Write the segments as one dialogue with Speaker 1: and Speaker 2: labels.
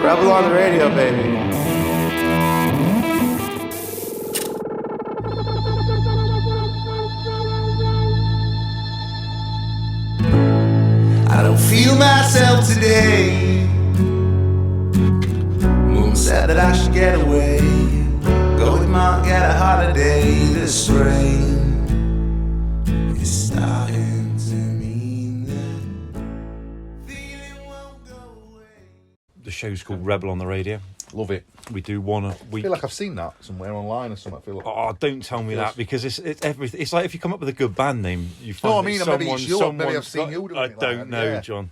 Speaker 1: Rebel on the radio, baby. I don't feel myself today. Moon said that I should get away. Go with Mark, get a holiday. This rain is starting to mean that feeling won't go away.
Speaker 2: The show's called Rebel on the Radio.
Speaker 3: Love it.
Speaker 2: We do one a week.
Speaker 3: I feel like I've seen that somewhere online or something. I feel like...
Speaker 2: Oh, don't tell me that, because it's everything. It's like if you come up with a good band name, you find
Speaker 3: No, I mean, maybe it's you. Maybe
Speaker 2: someone's
Speaker 3: I've seen you doing
Speaker 2: I
Speaker 3: it like
Speaker 2: don't
Speaker 3: that,
Speaker 2: know,
Speaker 3: yeah.
Speaker 2: John.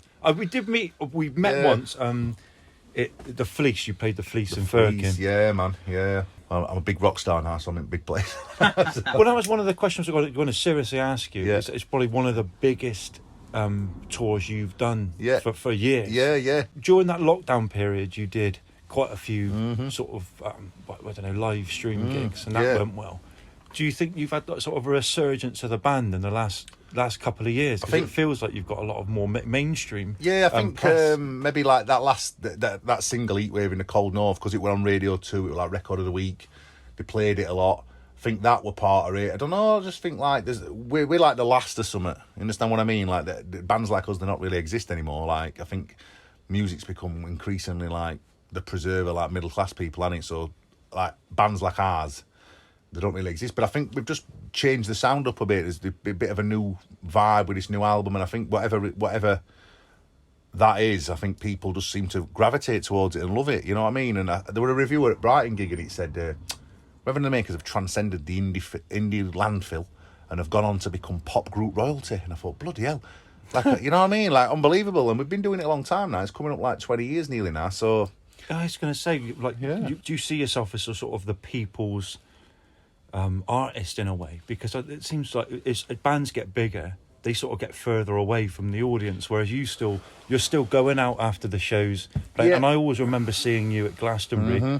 Speaker 2: We met once. The Fleece. You played the Fleece in
Speaker 3: Please,
Speaker 2: Firkin.
Speaker 3: yeah, man, yeah. I'm a big rock star now, so I'm in a big place.
Speaker 2: Well, that was one of the questions I'm going to seriously ask you.
Speaker 3: Yeah.
Speaker 2: It's probably one of the biggest tours you've done for years.
Speaker 3: Yeah.
Speaker 2: During that lockdown period, you did quite a few sort of I don't know, live stream gigs, and that went well. Do you think you've had that sort of a resurgence of the band in the last couple of years? Because it feels like you've got a lot of more mainstream.
Speaker 3: Yeah, I think maybe like that single Heatwave in the Cold North, because it went on Radio 2, it was like Record of the Week. They played it a lot. I think that were part of it. I don't know, I just think like we're like the last of something. You understand what I mean? Like the bands like us, they don't really exist anymore. Like I think music's become increasingly like the preserver, like middle class people, hasn't it? So like bands like ours, they don't really exist. But I think we've just changed the sound up a bit. There's a bit of a new vibe with this new album, and I think whatever that is, I think people just seem to gravitate towards it and love it. You know what I mean? And there were a reviewer at Brighton gig, and it said, Reverend and the Makers have transcended the indie landfill and have gone on to become pop group royalty. And I thought, bloody hell. Like, you know what I mean? Like, unbelievable. And we've been doing it a long time now. It's coming up like 20 years nearly now, so...
Speaker 2: I was going to say, like, do you see yourself as a sort of the people's artist in a way? Because it seems like as bands get bigger, they sort of get further away from the audience, whereas you're still going out after the shows. And I always remember seeing you at Glastonbury,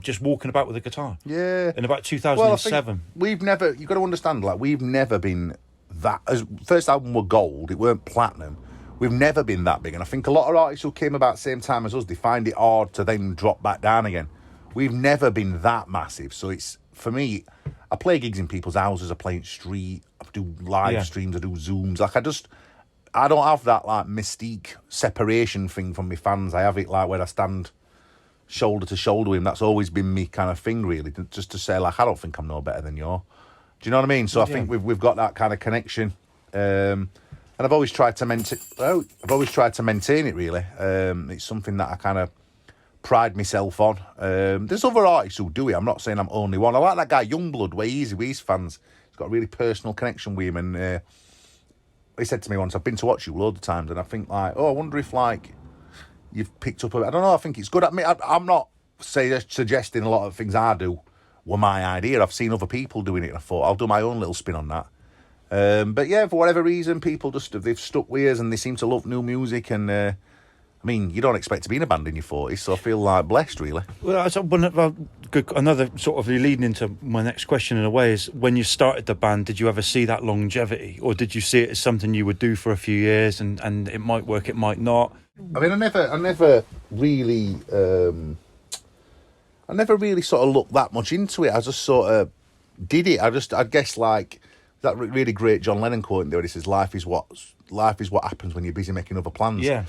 Speaker 2: just walking about with a guitar. Yeah. In about 2007.
Speaker 3: You've got to understand, like, we've never been that. As first album were gold, it weren't platinum. We've never been that big, and I think a lot of artists who came about the same time as us, they find it hard to then drop back down again. We've never been that massive, so it's, for me, I play gigs in people's houses, I play in street, I do live streams, I do Zooms. Like, I don't have that, like, mystique separation thing from my fans. I have it, like, where I stand shoulder to shoulder with them. That's always been me kind of thing, really, just to say, like, I don't think I'm no better than you. Do you know what I mean? So I think we've got that kind of connection. And I've always tried to maintain it, really. It's something that I kind of pride myself on. There's other artists who do it. I'm not saying I'm only one. I like that guy Youngblood, way easy with his fans. He's got a really personal connection with him. And he said to me once, I've been to watch you loads of times, and I think, like, I wonder if, like, you've picked up I don't know, I think it's good. I'm not suggesting a lot of things I do were my idea. I've seen other people doing it, and I thought, I'll do my own little spin on that. But yeah, for whatever reason, people they've stuck with us, and they seem to love new music. And I mean, you don't expect to be in a band in your 40s, so I feel like blessed, really.
Speaker 2: Well, another sort of leading into my next question in a way is, when you started the band, did you ever see that longevity, or did you see it as something you would do for a few years and it might work, it might not?
Speaker 3: I mean, I never really sort of looked that much into it. I just sort of did it. I guess like that really great John Lennon quote in there. He says, "Life is what happens when you're busy making other plans."
Speaker 2: Yeah.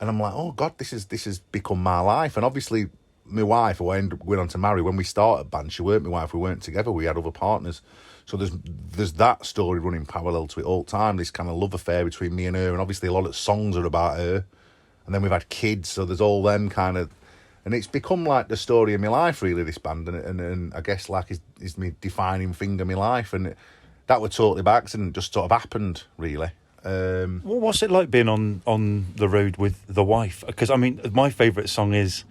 Speaker 3: And I'm like, oh God, this has become my life. And obviously, my wife, who I ended up going on to marry, when we started band, she weren't my wife. We weren't together. We had other partners. So there's that story running parallel to it all the time. This kind of love affair between me and her, and obviously a lot of songs are about her. And then we've had kids, so there's all them kind of, and it's become like the story of my life, really. This band, and I guess like is my defining thing of my life, and that was totally by accident, just sort of happened, really.
Speaker 2: What's it like being on the road with the wife? Because I mean, my favourite song is,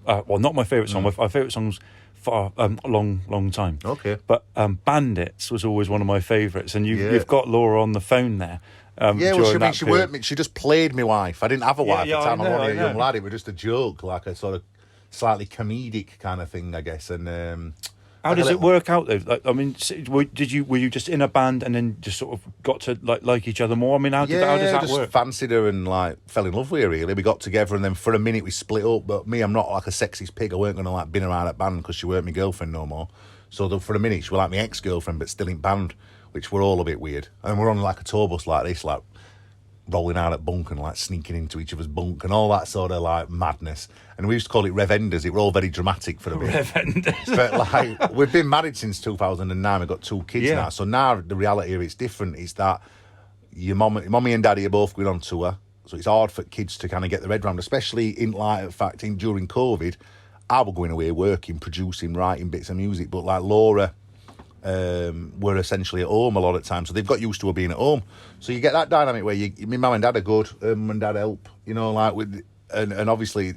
Speaker 2: not my favourite song. My favourite song's for a long time.
Speaker 3: Okay.
Speaker 2: But Bandits was always one of my favourites, and you've got Laura on the phone there.
Speaker 3: She just played my wife. I didn't have a wife at the time. I'm only a young lad. It was just a joke, like a sort of slightly comedic kind of thing, I guess. And
Speaker 2: How does it work out though? Like, I mean, were you just in a band and then just sort of got to like each other more? I mean, how does that
Speaker 3: just
Speaker 2: work?
Speaker 3: Fancied her and like fell in love with her. Really, we got together and then for a minute we split up. But me, I'm not like a sexist pig. I weren't gonna like bin around that band because she weren't my girlfriend no more. So for a minute she was like my ex-girlfriend, but still in band, which were all a bit weird. And we're on like a tour bus like this, like rolling out at bunk and like sneaking into each other's bunk and all that sort of like madness. And we used to call it Revenders. It were all very dramatic for a bit.
Speaker 2: Revenders.
Speaker 3: But like we've been married since 2009. We've got 2 kids now. So now the reality of it's different. It's that your mommy and daddy are both going on tour. So it's hard for kids to kind of get their head around, especially in light of the fact during COVID, I was going away working, producing, writing bits of music. But like Laura were essentially at home a lot of the time, so they've got used to her being at home. So you get that dynamic where my mum and dad are good, mum and dad help, you know, like with, and obviously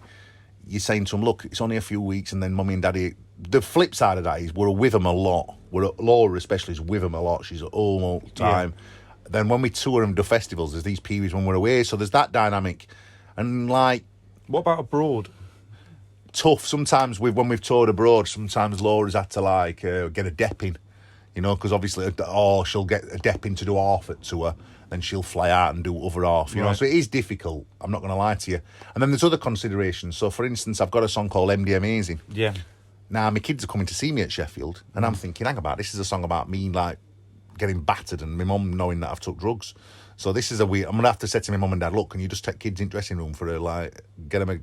Speaker 3: you're saying to them, look, it's only a few weeks, and then mummy and daddy. The flip side of that is we're with them a lot. Laura especially is with them a lot. She's at home all the time. Yeah. Then when we tour and do festivals, there's these periods when we're away, so there's that dynamic. And like,
Speaker 2: what about abroad?
Speaker 3: Tough sometimes. When we've toured abroad, sometimes Laura's had to like get a dep in. You know, because obviously, she'll get a dep in to do half at tour, then she'll fly out and do other half, you know. So it is difficult, I'm not going to lie to you. And then there's other considerations. So, for instance, I've got a song called MD Amazing.
Speaker 2: Yeah.
Speaker 3: Now, my kids are coming to see me at Sheffield, and I'm thinking, hang about, this is a song about me, like, getting battered and my mum knowing that I've took drugs. So this is I'm going to have to say to my mum and dad, look, can you just take kids in dressing room for get them a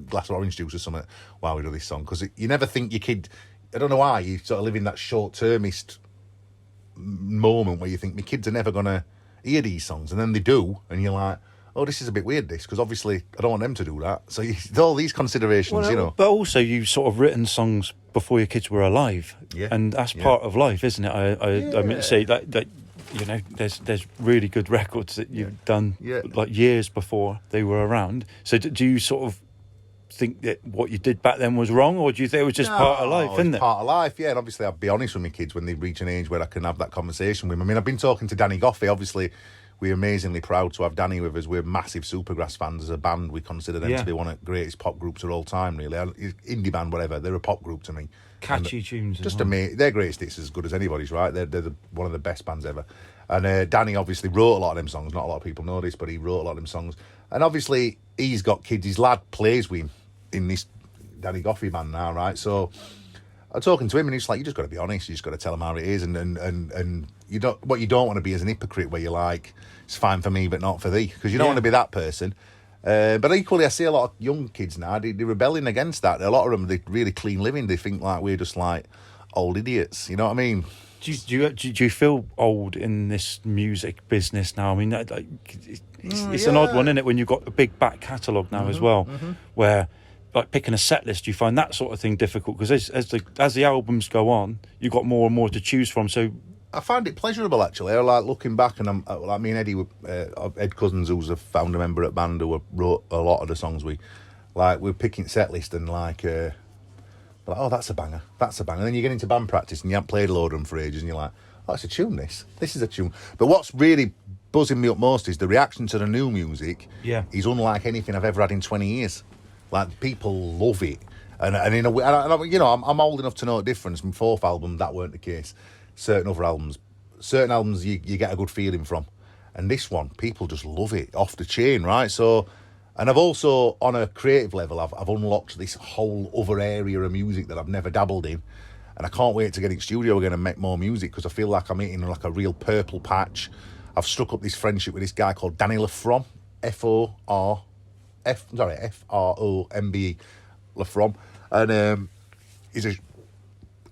Speaker 3: glass of orange juice or something while we do this song? Because you never think your kid, I don't know why, you sort of live in that short-termist moment where you think my kids are never going to hear these songs, and then they do, and you're like, oh, this is a bit weird, this, because obviously I don't want them to do that. So all these considerations, you know.
Speaker 2: But also you've sort of written songs before your kids were alive, and that's part of life, isn't it? I mean to say that you know, there's really good records that you've done like years before they were around. So do you sort of think that what you did back then was wrong, or do you think it was just part of life, isn't it?
Speaker 3: Part of life, yeah. And obviously I'll be honest with my kids when they reach an age where I can have that conversation with them. I mean, I've been talking to Danny Goffey. Obviously we're amazingly proud to have Danny with us. We're massive Supergrass fans as a band. We consider them to be one of the greatest pop groups of all time, really. Indie band, whatever, they're a pop group to me.
Speaker 2: Catchy tunes,
Speaker 3: just amazing. Their greatest hits as good as anybody's, right? They're one of the best bands ever. And Danny obviously wrote a lot of them songs. Not a lot of people know this, but he wrote a lot of them songs. And obviously he's got kids. His lad plays with him in this Danny Goffey band now, right? So I'm talking to him, and he's like, you just got to be honest. You just got to tell him how it is, and you don't. What you don't want to be is an hypocrite where you're like, it's fine for me, but not for thee, because you don't want to be that person. But equally, I see a lot of young kids now. They're rebelling against that. A lot of them, they're really clean living. They think like we're just like old idiots. You know what I mean?
Speaker 2: Do you feel old in this music business now? I mean, like, it's an odd one, isn't it? When you've got a big back catalogue now as well, where like picking a set list, you find that sort of thing difficult because as the albums go on, you've got more and more to choose from. So
Speaker 3: I find it pleasurable, actually. I like looking back, and I'm like, me and Eddie, Ed Cousins, who's a founder member at band, who wrote a lot of the songs we're picking set list and like, oh, that's a banger. And then you get into band practice and you haven't played a load of them for ages, and you're like, oh, it's a tune. This is a tune. But what's really buzzing me up most is the reaction to the new music.
Speaker 2: Yeah,
Speaker 3: is unlike anything I've ever had in 20 years. Like, people love it, and in a way, you know, I'm old enough to know the difference. My fourth album, that weren't the case. Certain albums you get a good feeling from, and this one, people just love it off the chain, right? So, and I've also, on a creative level, I've unlocked this whole other area of music that I've never dabbled in, and I can't wait to get in studio again and make more music, because I feel like I'm hitting like a real purple patch. I've struck up this friendship with this guy called Danny LaFrom, F-R-O-M-B-E, LaFrom, and he's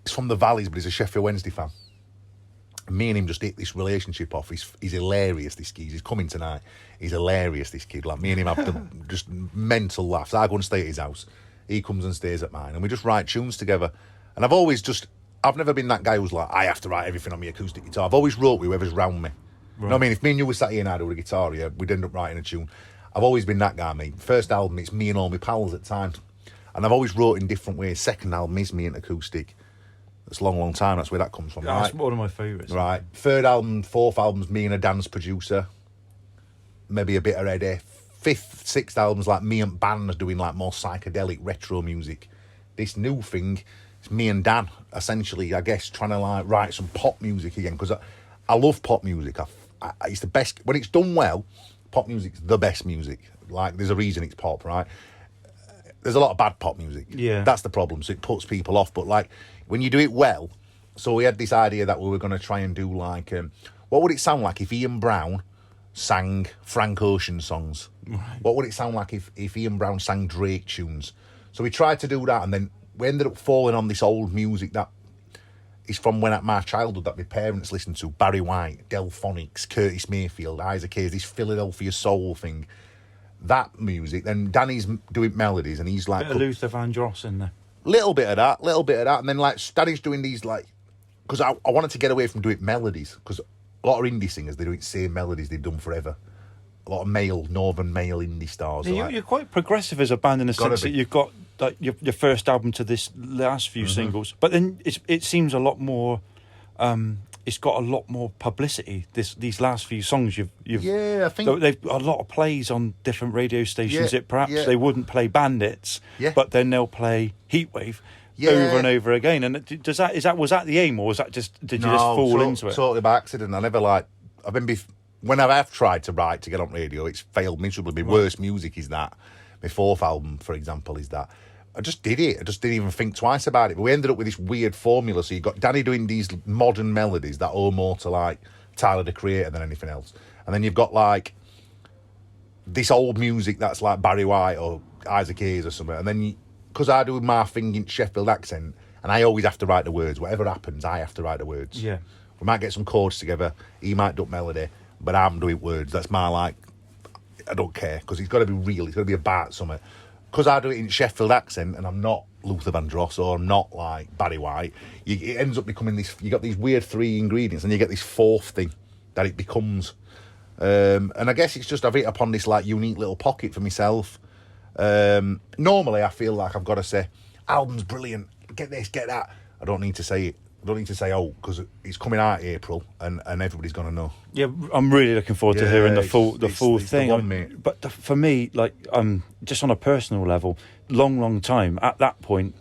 Speaker 3: from the Valleys, but he's a Sheffield Wednesday fan. Me and him just hit this relationship off. He's hilarious, this kid. He's coming tonight. He's hilarious, this kid. Like, me and him have just mental laughs. I go and stay at his house. He comes and stays at mine, and we just write tunes together. And I've never been that guy who's like, I have to write everything on my acoustic guitar. I've always wrote with whoever's round me. Right. You know what I mean? If me and you were sat here now with a guitar here, we'd end up writing a tune. I've always been that guy, mate. First album, it's me and all my pals at times. And I've always wrote in different ways. Second album is me and acoustic. It's a long, long time. That's where that comes from, right?
Speaker 2: That's one of my favourites.
Speaker 3: Right. Third album, fourth album's me and a dance producer. Maybe a bit of Eddie. Fifth, sixth album's like me and bands doing like more psychedelic retro music. This new thing, it's me and Dan, essentially, I guess, trying to like write some pop music again, because I love pop music. It's the best, when it's done well, pop music's the best music. Like, there's a reason it's pop, right? There's a lot of bad pop music.
Speaker 2: Yeah.
Speaker 3: That's the problem, so it puts people off. But like, when you do it well, so we had this idea that we were going to try and do like, what would it sound like if Ian Brown sang Frank Ocean songs?
Speaker 2: Right.
Speaker 3: What would it sound like if Ian Brown sang Drake tunes? So we tried to do that, and then we ended up falling on this old music that is from when at my childhood that my parents listened to: Barry White, Delphonics, Curtis Mayfield, Isaac Hayes, this Philadelphia soul thing. That music. Then Danny's doing melodies, and he's like
Speaker 2: Bit of Luther Vandross in there.
Speaker 3: little bit of that, and then like Danny's doing these like, because I wanted to get away from doing melodies, because a lot of indie singers, they do the same melodies they've done forever. A lot of northern male indie stars.
Speaker 2: Yeah, you're quite progressive as a band in the sense that you've got like your first album to this last few singles, but then it seems a lot more. It's got a lot more publicity. These last few songs you've
Speaker 3: I think
Speaker 2: they've got a lot of plays on different radio stations. That perhaps they wouldn't play Bandits, but then they'll play Heatwave over and over again. And was that the aim, or was that just did you just fall into it?
Speaker 3: Totally by accident. I never when I've tried to write to get on radio, it's failed miserably. My worst music is that. My fourth album, for example, is that. I just did it. I just didn't even think twice about it. But we ended up with this weird formula. So you got Danny doing these modern melodies that owe more to like Tyler, the Creator, than anything else. And then you've got like this old music that's like Barry White or Isaac Hayes or something. And then because I do my thing in Sheffield accent, and I always have to write the words. Whatever happens, I have to write the words.
Speaker 2: Yeah.
Speaker 3: We might get some chords together. He might do melody, but I'm doing words. That's my like. I don't care, because it's got to be real. It's got to be about something. Because I do it in Sheffield accent, and I'm not Luther Vandross, or I'm not like Barry White, it ends up becoming this. You got these weird three ingredients, and you get this fourth thing that it becomes. And I guess it's just I've hit upon this like unique little pocket for myself. Normally, I feel like I've got to say, album's brilliant, get this, get that. I don't need to say it. I don't need to say because it's coming out April, and everybody's gonna know.
Speaker 2: Yeah, I'm really looking forward to hearing the full thing.
Speaker 3: The one, mate.
Speaker 2: But for me, like just on a personal level, long time at that point,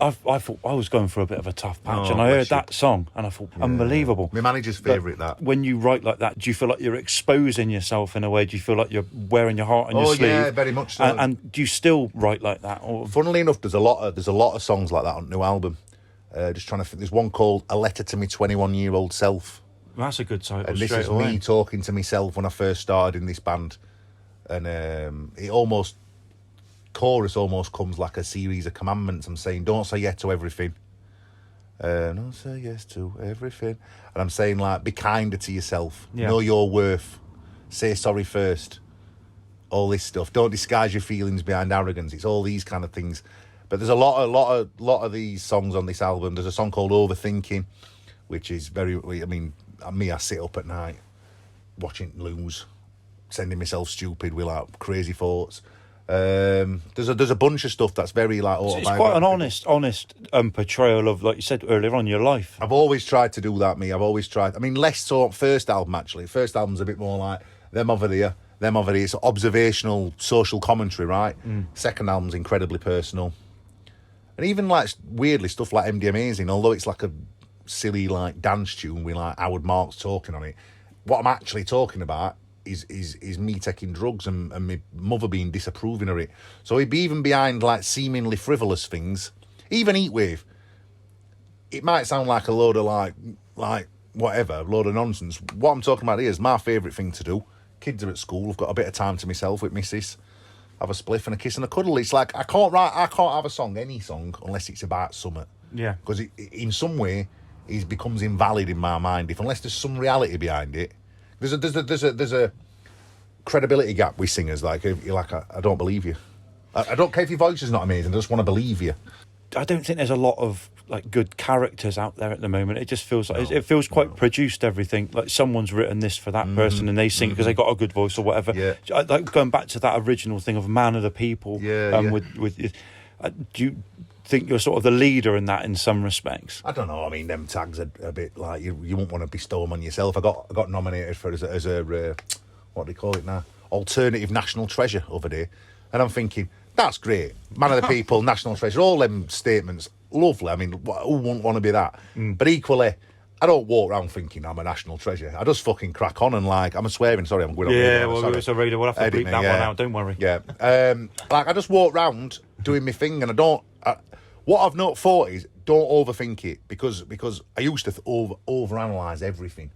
Speaker 2: I thought I was going for a bit of a tough patch, and I heard that song, and I thought unbelievable.
Speaker 3: My manager's favourite. That
Speaker 2: when you write like that, do you feel like you're exposing yourself in a way? Do you feel like you're wearing your heart on your sleeve?
Speaker 3: Oh yeah, very much so.
Speaker 2: And do you still write like that? Or
Speaker 3: funnily enough, there's a lot of songs like that on the new album. Just trying to think. There's one called "A Letter to Me 21-Year-Old Self."
Speaker 2: That's a good title.
Speaker 3: And this is me talking to myself when I first started in this band, and chorus almost comes like a series of commandments. I'm saying, don't say yes to everything. Don't say yes to everything. And I'm saying, like, be kinder to yourself. Yeah. Know your worth. Say sorry first. All this stuff. Don't disguise your feelings behind arrogance. It's all these kind of things. But there's a lot of these songs on this album. There's a song called Overthinking, which is very. I mean, I sit up at night watching lose, sending myself stupid with like crazy thoughts. There's a bunch of stuff that's very like
Speaker 2: autobiographical. It's quite an honest portrayal of, like you said earlier on, your life.
Speaker 3: I've always tried to do that, me. I've always tried. I mean, less so first album, actually. First album's a bit more like them over there. It's observational social commentary, right? Second album's incredibly personal. And even like weirdly stuff like MD Amazing, although it's like a silly like dance tune with like Howard Marks talking on it, what I'm actually talking about is me taking drugs and my mother being disapproving of it. So even behind like seemingly frivolous things, even Heatwave, it might sound like a load of like whatever, a load of nonsense. What I'm talking about here is my favourite thing to do. Kids are at school, I've got a bit of time to myself with missus. Have a spliff and a kiss and a cuddle. It's like I can't have a song, any song, unless it's about something. Yeah. Because in some way, it becomes invalid in my mind unless there's some reality behind it. There's a credibility gap with singers. Like you're like, I don't believe you. I don't care if your voice is not amazing. I just want to believe you.
Speaker 2: I don't think there's a lot of like good characters out there at the moment. It just feels like it feels quite produced. Everything like someone's written this for that person and they sing because they got a good voice or whatever. Yeah. Like going back to that original thing of man of the people. With do you think you're sort of the leader in that in some respects?
Speaker 3: I don't know. I mean, them tags are a bit like you won't want to bestow them on yourself. I got nominated for as a what do they call it now? Alternative National Treasure over there, and I'm thinking. That's great. Man of the people, national treasure, all them statements, lovely. I mean, who wouldn't want to be that? But equally, I don't walk around thinking I'm a national treasure. I just fucking crack on and like, I'm swearing, sorry, I'm going on
Speaker 2: Yeah,
Speaker 3: radio,
Speaker 2: well,
Speaker 3: sorry.
Speaker 2: it's a radio. We'll have to
Speaker 3: Edit
Speaker 2: bleep
Speaker 3: me,
Speaker 2: that
Speaker 3: yeah.
Speaker 2: one out. Don't worry.
Speaker 3: Yeah. Like, I just walk round doing my thing, and what I've not thought is, don't overthink it, because I used to overanalyze everything.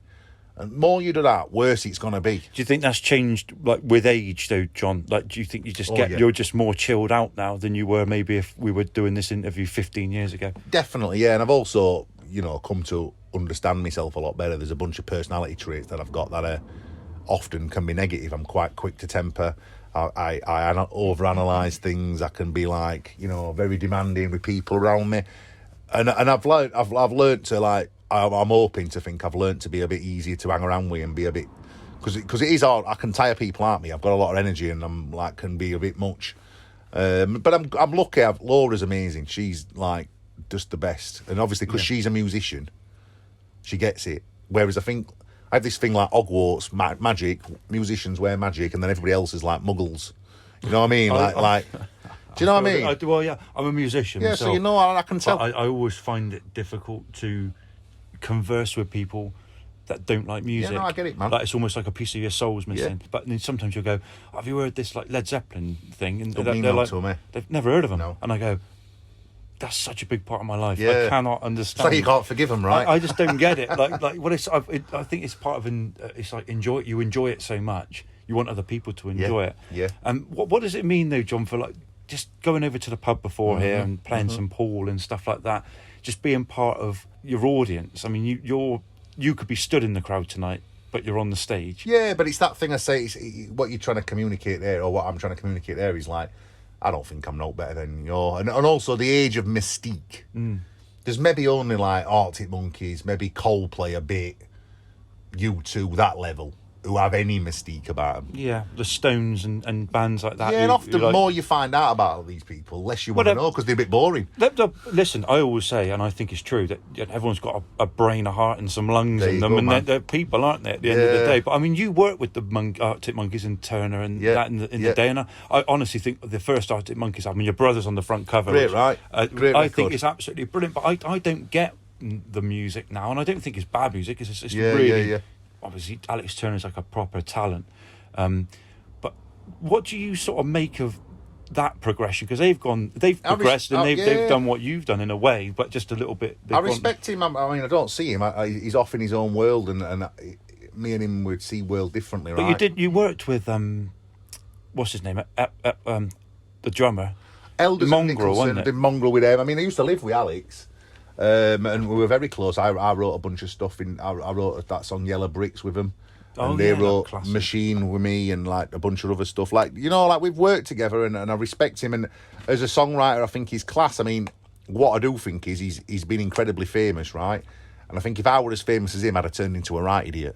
Speaker 3: And more you do that, worse it's going to be.
Speaker 2: Do you think that's changed, like, with age, though, John? Like, do you think you just you're just more chilled out now than you were maybe if we were doing this interview 15 years ago?
Speaker 3: Definitely, yeah. And I've also, come to understand myself a lot better. There's a bunch of personality traits that I've got that often can be negative. I'm quite quick to temper. I overanalyze things. I can be like, very demanding with people around me. And I've learned to, like, I'm hoping to think I've learned to be a bit easier to hang around with and be a bit, because it is hard. I can tire people, aren't me? I've got a lot of energy and I'm like, can be a bit much. But I'm lucky. Laura's amazing. She's like just the best. And obviously because she's a musician, she gets it. Whereas I have this thing like Hogwarts, magic, musicians wear magic, and then everybody else is like muggles. You know what I mean? Like, do you know what I mean?
Speaker 2: Well, yeah, I'm a musician.
Speaker 3: Yeah,
Speaker 2: myself,
Speaker 3: so I can tell.
Speaker 2: I always find it difficult to converse with people that don't like music.
Speaker 3: Yeah, no, I get it, man.
Speaker 2: Like, it's almost like a piece of your soul's missing. Yeah. But then sometimes you'll go, have you heard this like Led Zeppelin thing? And they're like, they've never heard of them.
Speaker 3: No.
Speaker 2: And I go, that's such a big part of my life.
Speaker 3: Yeah.
Speaker 2: I cannot understand.
Speaker 3: It's like you can't forgive them, right?
Speaker 2: I just don't get it. Like what I think it's part of it's like you enjoy it so much. You want other people to enjoy it.
Speaker 3: Yeah.
Speaker 2: And what does it mean though, John, for like just going over to the pub before here and playing some pool and stuff like that? Just being part of your audience. I mean, you could be stood in the crowd tonight, but you're on the stage.
Speaker 3: Yeah, but it's that thing I say, what you're trying to communicate there, or what I'm trying to communicate there is like, I don't think I'm no better than you. And also the age of mystique. There's maybe only like Arctic Monkeys, maybe Coldplay a bit, U2, that level, who have any mystique about them.
Speaker 2: Yeah, the Stones and bands like that.
Speaker 3: Yeah, and often the more you find out about these people, less you want to know, because they're a bit boring.
Speaker 2: Listen, I always say, and I think it's true, that everyone's got a brain, a heart and some lungs in them, and they're people, aren't they, at the end of the day? But I mean, you work with the Arctic Monkeys and Turner and that in the day, and I honestly think the first Arctic Monkeys album, your brother's on the front cover.
Speaker 3: Great, right? Great
Speaker 2: I think it's absolutely brilliant, but I don't get the music now, and I don't think it's bad music. It's really... Obviously, Alex Turner's like a proper talent. But what do you sort of make of that progression? Because they've progressed and they've done what you've done in a way, but just a little bit.
Speaker 3: I respect him. I mean, I don't see him. He's off in his own world, and me and him would see world differently, right?
Speaker 2: But you worked with, what's his name? The drummer.
Speaker 3: Elders
Speaker 2: Mongrel, wasn't it?
Speaker 3: Did Mongrel with him. I mean, I used to live with Alex. And we were very close. I wrote a bunch of stuff I wrote that song Yellow Bricks with them. And they wrote Machine with me and like a bunch of other stuff. Like, like we've worked together, and I respect him. And as a songwriter, I think he's class. I mean, what I do think is he's been incredibly famous, right? And I think if I were as famous as him, I'd have turned into a right idiot.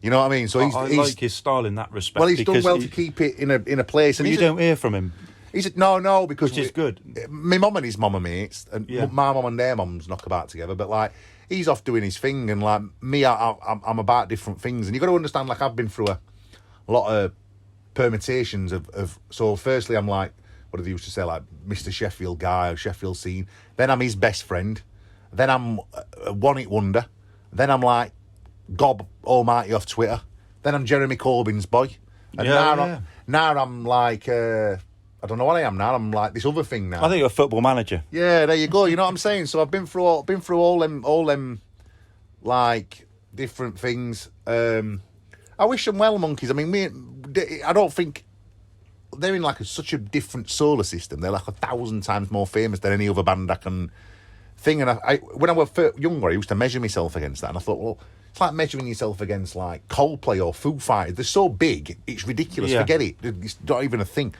Speaker 3: You know what I mean? So
Speaker 2: I like his style in that respect.
Speaker 3: Well, he's done well to keep it in a place. And
Speaker 2: you don't hear from him.
Speaker 3: He said, no, because...
Speaker 2: Which is good.
Speaker 3: My mum and his mum are mates, and my mum and their mums knock about together, but, like, he's off doing his thing, and, like, me, I'm about different things, and you've got to understand, like, I've been through a lot of permutations of... So, firstly, I'm, like, what do they used to say, like, Mr. Sheffield guy, or Sheffield scene. Then I'm his best friend. Then I'm a one-hit wonder. Then I'm, like, Gob Almighty off Twitter. Then I'm Jeremy Corbyn's boy. And now I'm, like... I don't know what I am now. I'm like this other thing now.
Speaker 2: I think you're a football manager.
Speaker 3: Yeah, there you go. You know what I'm saying? So I've been through all them like different things. I wish them well, Monkeys. I mean, I don't think they're in like such a different solar system. They're like 1,000 times more famous than any other band I can think. And I when I was younger, I used to measure myself against that, and I thought, well, it's like measuring yourself against like Coldplay or Foo Fighters. They're so big, it's ridiculous.
Speaker 2: Yeah.
Speaker 3: Forget it. It's not even a thing.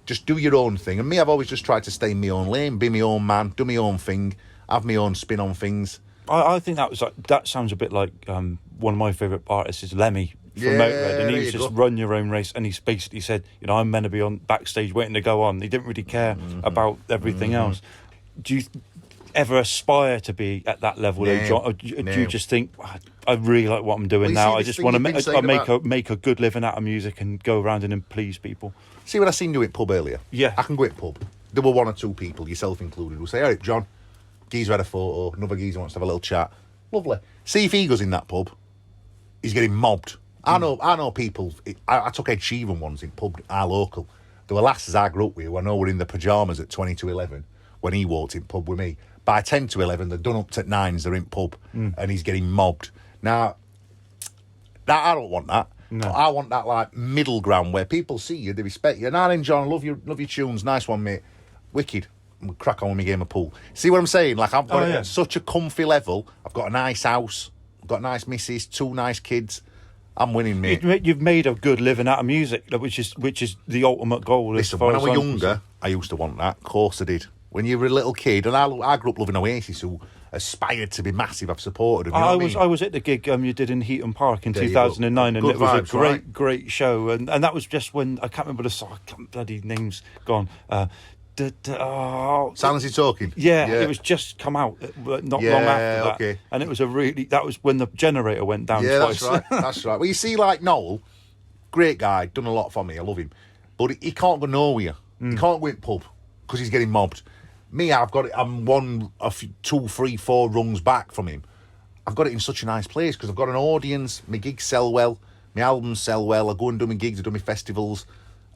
Speaker 3: Just do your own thing. And me, I've always just tried to stay in my own lane, be my own man, do my own thing, have my own spin on things.
Speaker 2: I think that sounds a bit like one of my favourite artists is Lemmy from Motorhead, and he was just run your own race, and he basically said, I'm meant to be on backstage waiting to go on. He didn't really care about everything else. Do you ever aspire to be at that level, though, John? Or do you just think, I really like what I'm doing now, I just want to make a good living out of music and go around and please people?
Speaker 3: See what I seen you at pub earlier?
Speaker 2: Yeah.
Speaker 3: I can go at pub. There were one or two people, yourself included, who say, all right, John, Geezer had a photo. Another geezer wants to have a little chat. Lovely. See if he goes in that pub, he's getting mobbed. I know people. I took Ed Sheeran once in pub, our local. There were lasses I grew up with who I know were in the pyjamas at 20 to 11 when he walked in pub with me. By 10 to 11, they're done up to 9s, they're in pub, and he's getting mobbed. Now, I don't want that. No. I want that, like, middle ground where people see you, they respect you. Now then, John, love your tunes. Nice one, mate. Wicked. We'll crack on with my game of pool. See what I'm saying? Like, I've got it at such a comfy level. I've got a nice house. I've got a nice missus, 2 nice kids. I'm winning, mate.
Speaker 2: You've made a good living out of music, which is the ultimate goal.
Speaker 3: Listen, when I was younger, I used to want that. Of course I did. When you were a little kid, and I grew up loving Oasis, who aspired to be massive. I've supported them.
Speaker 2: I was at the gig you did in Heaton Park in 2009, and it was a great show. And that was just when I can't remember the song. Bloody name's gone.
Speaker 3: Silence is Talking.
Speaker 2: Yeah, it was just come out not long after that. Okay. And it was that was when the generator went down twice.
Speaker 3: That's right. That's right. Well, you see, like Noel, great guy, done a lot for me. I love him, but he can't go nowhere. He can't go in pub because he's getting mobbed. Me, I'm 2, 3, 4 rungs back from him. I've got it in such a nice place because I've got an audience. My gigs sell well. My albums sell well. I go and do my gigs. I do my festivals.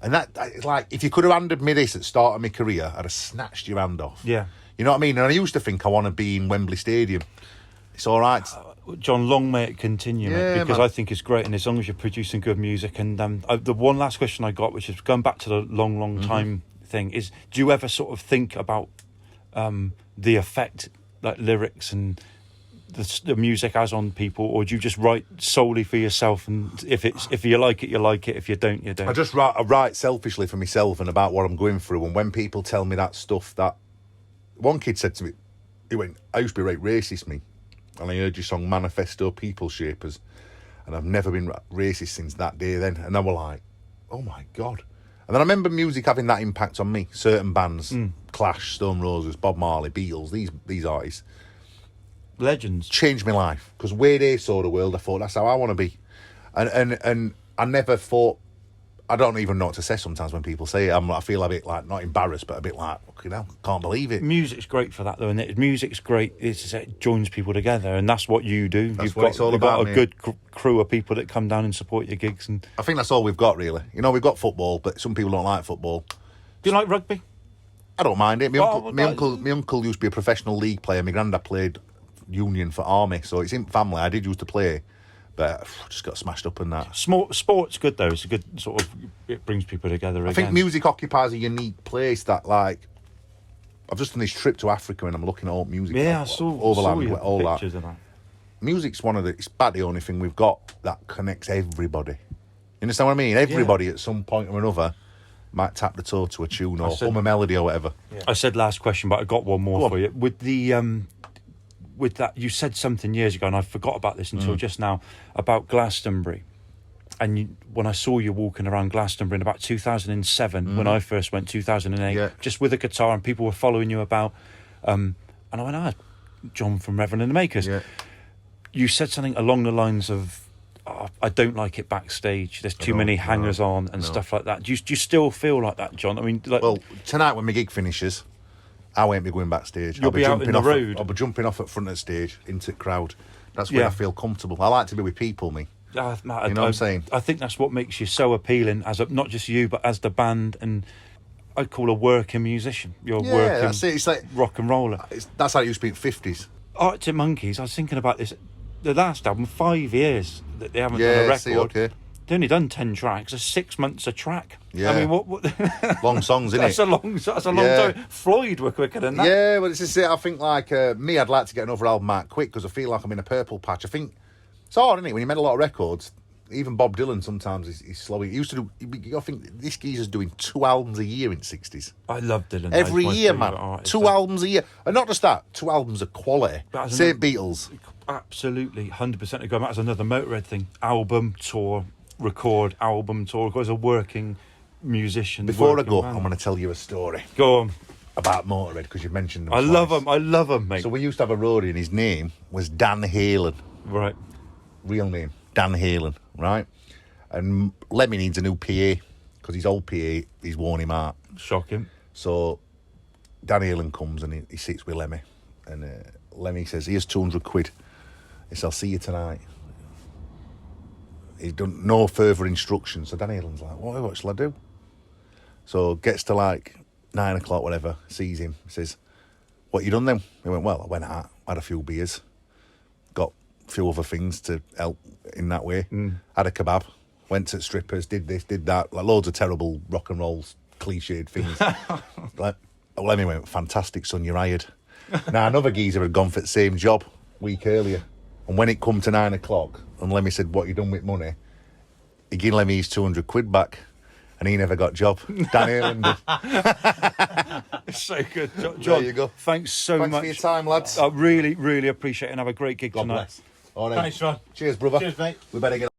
Speaker 3: And it's like, if you could have handed me this at the start of my career, I'd have snatched your hand off.
Speaker 2: Yeah.
Speaker 3: You know what I mean? And I used to think I want to be in Wembley Stadium. It's all right.
Speaker 2: John, long may it continue, mate, because I think it's great, and as long as you're producing good music. And the one last question I got, which is going back to the long time thing, is do you ever sort of think about the effect like lyrics and the music has on people, or do you just write solely for yourself, and if you like it, you like it, if you don't, you don't?
Speaker 3: I write selfishly for myself and about what I'm going through. And when people tell me that stuff, that one kid said to me, he went, I used to be right racist, me, and I heard your song Manifesto People Shapers, and I've never been racist since that day then. And I was like, oh my God. And then I remember music having that impact on me. Certain bands, Clash, Stone Roses, Bob Marley, Beatles, these artists,
Speaker 2: legends,
Speaker 3: changed my life, because where they saw the world, I thought that's how I want to be. And I never thought, I don't even know what to say sometimes when people say it. I feel a bit like, not embarrassed, but a bit like, you know, can't believe it.
Speaker 2: Music's great for that, though, and music's great. It joins people together, and that's what you do.
Speaker 3: You've got
Speaker 2: a good crew of people that come down and support your gigs. And
Speaker 3: I think that's all we've got, really. You know, we've got football, but some people don't like football.
Speaker 2: Do you like rugby?
Speaker 3: I don't mind it. My uncle used to be a professional league player. My granddad played union for Army, so it's in family. I did used to play, but I just got smashed up in that.
Speaker 2: Sport's good, though. It's a good sort of, it brings people together. I
Speaker 3: think music occupies a unique place that, like, I've just done this trip to Africa and I'm looking at old music.
Speaker 2: Yeah, I saw all pictures of that.
Speaker 3: Music's it's about the only thing we've got that connects everybody. You understand what I mean? Everybody at some point or another might tap the toe to a tune or hum a melody or whatever.
Speaker 2: Yeah. I said last question, but I got one more for you. With that, you said something years ago, and I forgot about this until just now, about Glastonbury. And when I saw you walking around Glastonbury in about 2007, when I first went, 2008, just with a guitar, and people were following you about, and I went, John from Reverend and the Makers. Yeah. You said something along the lines of, I don't like it backstage. There's too many hangers on and stuff like that. Do you still feel like that, John? I mean,
Speaker 3: well, tonight when my gig finishes, I won't be going backstage.
Speaker 2: You'll be out in the road.
Speaker 3: I'll be jumping off at front of the stage into the crowd. That's where I feel comfortable. I like to be with people, me. You know what I'm saying?
Speaker 2: I think that's what makes you so appealing, as not just you, but as the band, and I'd call a working musician. You're a working
Speaker 3: that's it. It's like
Speaker 2: rock and roller.
Speaker 3: That's how it used to be in the 50s.
Speaker 2: Arctic Monkeys, I was thinking about this. The last album, 5 years that they haven't done a record.
Speaker 3: Okay.
Speaker 2: They've only done 10 tracks. It's 6 months a track.
Speaker 3: Yeah.
Speaker 2: I mean, what
Speaker 3: long songs, isn't it?
Speaker 2: That's a long time. Floyd were quicker than that.
Speaker 3: Yeah, but it's just it. I think, like, me, I'd like to get another album out quick because I feel like I'm in a purple patch. I think it's hard, isn't it? When you made a lot of records, even Bob Dylan sometimes he's slow. He used to do, I think this geezer's doing 2 albums a year in the 60s.
Speaker 2: I love Dylan.
Speaker 3: Every year, man. 2 albums a year. And not just that, 2 albums of quality. Same Beatles.
Speaker 2: Absolutely, 100% ago. That's another Motorhead thing. Album, tour, record, album, tour. As a working musician.
Speaker 3: Before I go, I'm going to tell you a story.
Speaker 2: Go on.
Speaker 3: About Motorhead, because you mentioned them
Speaker 2: I
Speaker 3: twice.
Speaker 2: love them, mate.
Speaker 3: So we used to have a roadie and his name was Dan Halen.
Speaker 2: Right.
Speaker 3: Real name, Dan Halen, right? And Lemmy needs a new PA, because his old PA, he's worn him out.
Speaker 2: Shocking.
Speaker 3: So Dan Halen comes and he sits with Lemmy. And Lemmy says, here's 200 quid. He says, I'll see you tonight. He's done no further instructions. So Danny Allen's like, what shall I do? So gets to like 9 o'clock, whatever, sees him, says, what you done then? He went, well, I went out, had a few beers, got a few other things to help in that way, had a kebab, went to strippers, did this, did that, like loads of terrible rock and roll cliched things. Like, Lemmy went, fantastic, son, you're hired. Now, another geezer had gone for the same job a week earlier. And when it come to 9 o'clock, and Lemmy said, what you done with money? He gave Lemmy his 200 quid back, and he never got a job. Dan Halen did.
Speaker 2: It's so good. John,
Speaker 3: There you go.
Speaker 2: Thanks so much.
Speaker 3: Thanks for your time, lads.
Speaker 2: I really, really appreciate it, and have a great gig
Speaker 3: God
Speaker 2: tonight.
Speaker 3: bless. All right.
Speaker 4: Thanks, Ron.
Speaker 3: Cheers, brother.
Speaker 4: Cheers, mate.
Speaker 3: We better get